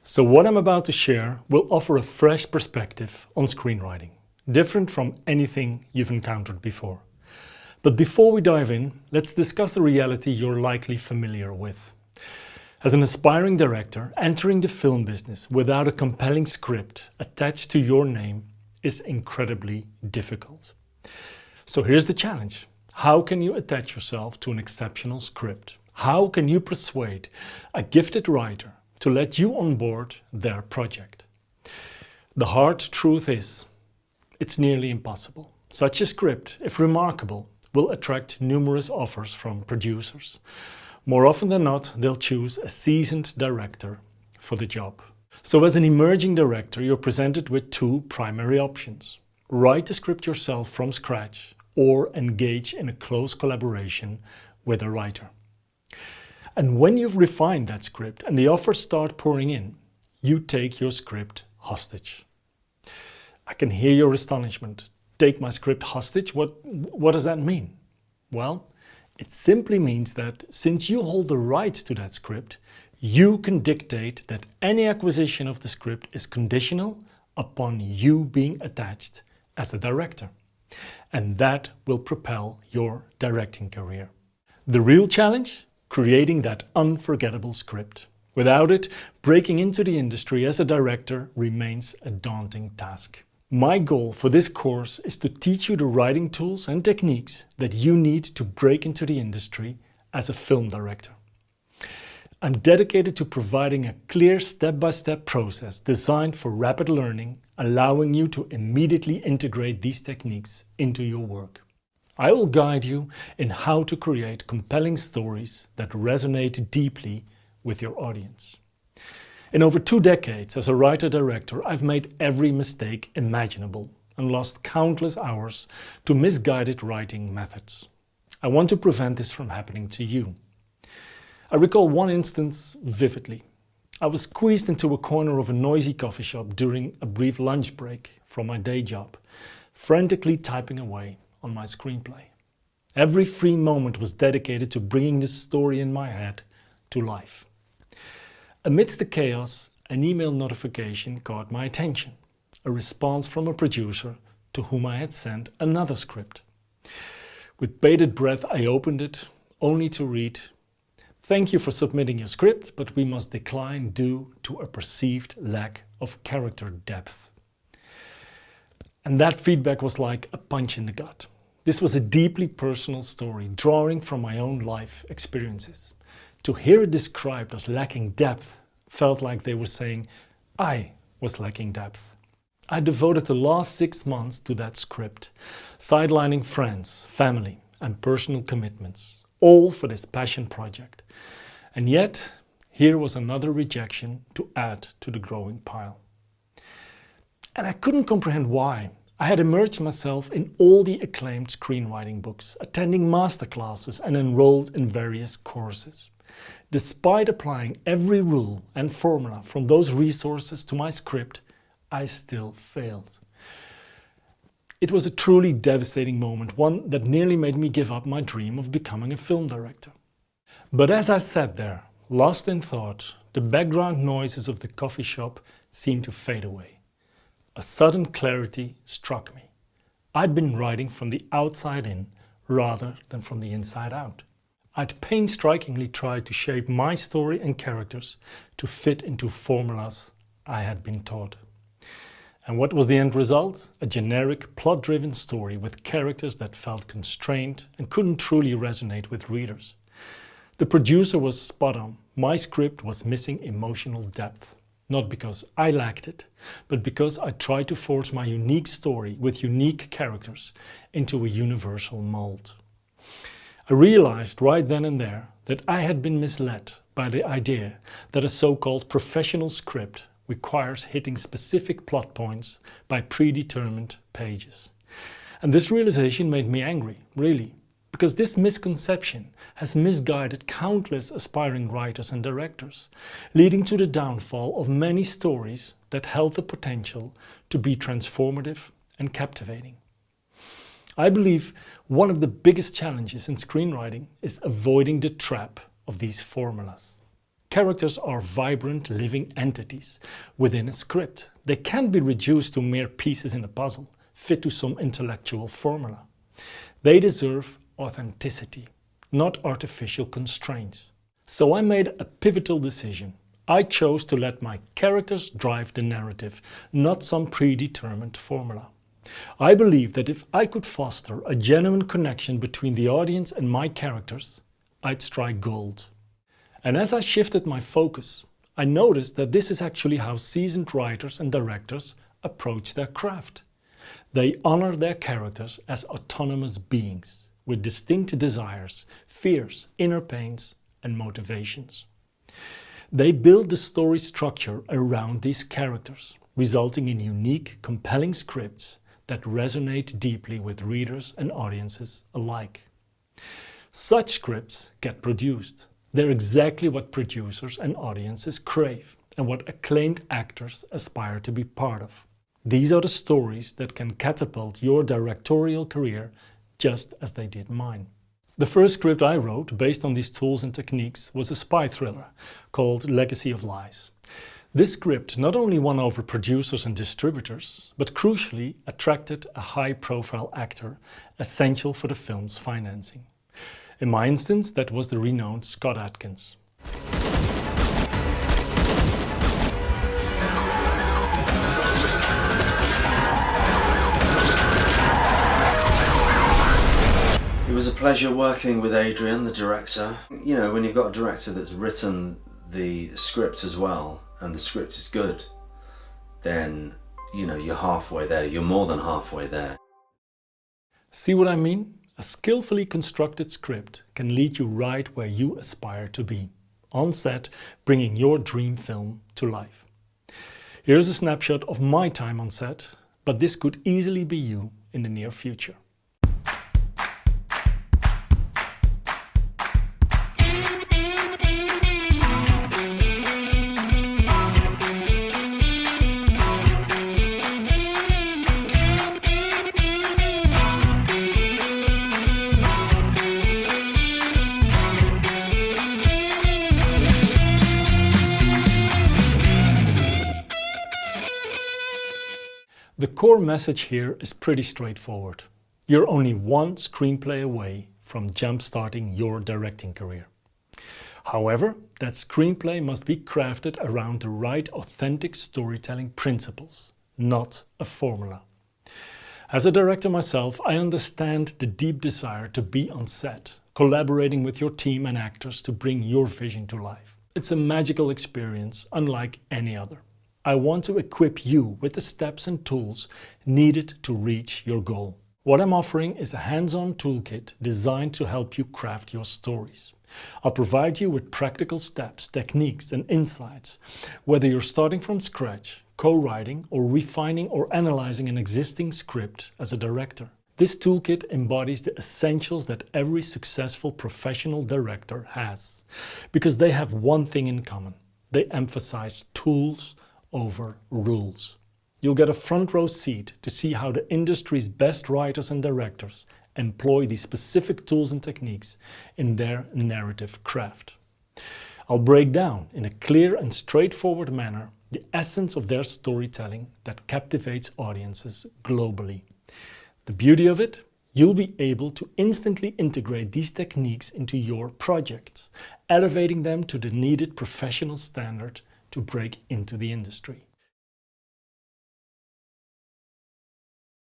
So what I'm about to share will offer a fresh perspective on screenwriting, different from anything you've encountered before. But before we dive in, let's discuss a reality you're likely familiar with. As an aspiring director, entering the film business without a compelling script attached to your name is incredibly difficult. So here's the challenge. How can you attach yourself to an exceptional script? How can you persuade a gifted writer to let you on board their project? The hard truth is, it's nearly impossible. Such a script, if remarkable, will attract numerous offers from producers. More often than not, they'll choose a seasoned director for the job. So as an emerging director, you're presented with two primary options. Write the script yourself from scratch or engage in a close collaboration with a writer. And when you've refined that script and the offers start pouring in, you take your script hostage. I can hear your astonishment. Take my script hostage? What does that mean? Well, it simply means that since you hold the rights to that script, you can dictate that any acquisition of the script is conditional upon you being attached as a director. And that will propel your directing career. The real challenge? Creating that unforgettable script. Without it, breaking into the industry as a director remains a daunting task. My goal for this course is to teach you the writing tools and techniques that you need to break into the industry as a film director. I'm dedicated to providing a clear step-by-step process designed for rapid learning, allowing you to immediately integrate these techniques into your work. I will guide you in how to create compelling stories that resonate deeply with your audience. In over 2 decades as a writer-director, I've made every mistake imaginable and lost countless hours to misguided writing methods. I want to prevent this from happening to you. I recall one instance vividly. I was squeezed into a corner of a noisy coffee shop during a brief lunch break from my day job, frantically typing away on my screenplay. Every free moment was dedicated to bringing the story in my head to life. Amidst the chaos, an email notification caught my attention, a response from a producer to whom I had sent another script. With bated breath, I opened it, only to read, "Thank you for submitting your script, but we must decline due to a perceived lack of character depth." And that feedback was like a punch in the gut. This was a deeply personal story, drawing from my own life experiences. To hear it described as lacking depth felt like they were saying I was lacking depth. I devoted the last 6 months to that script, sidelining friends, family and personal commitments, all for this passion project. And yet, here was another rejection to add to the growing pile. And I couldn't comprehend why. I had immersed myself in all the acclaimed screenwriting books, attending masterclasses and enrolled in various courses. Despite applying every rule and formula from those resources to my script, I still failed. It was a truly devastating moment, one that nearly made me give up my dream of becoming a film director. But as I sat there, lost in thought, the background noises of the coffee shop seemed to fade away. A sudden clarity struck me. I'd been writing from the outside in rather than from the inside out. I'd painstakingly tried to shape my story and characters to fit into formulas I had been taught. And what was the end result? A generic, plot-driven story with characters that felt constrained and couldn't truly resonate with readers. The producer was spot on. My script was missing emotional depth. Not because I lacked it, but because I tried to force my unique story with unique characters into a universal mold. I realized right then and there that I had been misled by the idea that a so-called professional script requires hitting specific plot points by predetermined pages. And this realization made me angry, really, because this misconception has misguided countless aspiring writers and directors, leading to the downfall of many stories that held the potential to be transformative and captivating. I believe one of the biggest challenges in screenwriting is avoiding the trap of these formulas. Characters are vibrant, living entities within a script. They can't be reduced to mere pieces in a puzzle, fit to some intellectual formula. They deserve authenticity, not artificial constraints. So I made a pivotal decision. I chose to let my characters drive the narrative, not some predetermined formula. I believe that if I could foster a genuine connection between the audience and my characters, I'd strike gold. And as I shifted my focus, I noticed that this is actually how seasoned writers and directors approach their craft. They honor their characters as autonomous beings with distinct desires, fears, inner pains, and motivations. They build the story structure around these characters, resulting in unique, compelling scripts that resonate deeply with readers and audiences alike. Such scripts get produced. They're exactly what producers and audiences crave and what acclaimed actors aspire to be part of. These are the stories that can catapult your directorial career just as they did mine. The first script I wrote based on these tools and techniques was a spy thriller called Legacy of Lies. This script not only won over producers and distributors, but crucially attracted a high-profile actor essential for the film's financing. In my instance, that was the renowned Scott Adkins. It was a pleasure working with Adrian, the director. You know, when you've got a director that's written the script as well, and the script is good, then, you know, you're halfway there. You're more than halfway there. See what I mean? A skillfully constructed script can lead you right where you aspire to be, on set, bringing your dream film to life. Here's a snapshot of my time on set, but this could easily be you in the near future. The core message here is pretty straightforward. You're only one screenplay away from jump-starting your directing career. However, that screenplay must be crafted around the right authentic storytelling principles, not a formula. As a director myself, I understand the deep desire to be on set, collaborating with your team and actors to bring your vision to life. It's a magical experience unlike any other. I want to equip you with the steps and tools needed to reach your goal. What I'm offering is a hands-on toolkit designed to help you craft your stories. I'll provide you with practical steps, techniques and insights, whether you're starting from scratch, co-writing or refining or analyzing an existing script as a director. This toolkit embodies the essentials that every successful professional director has, because they have one thing in common. They emphasize tools over rules. You'll get a front row seat to see how the industry's best writers and directors employ these specific tools and techniques in their narrative craft. I'll break down in a clear and straightforward manner the essence of their storytelling that captivates audiences globally. The beauty of it? You'll be able to instantly integrate these techniques into your projects, elevating them to the needed professional standard to break into the industry.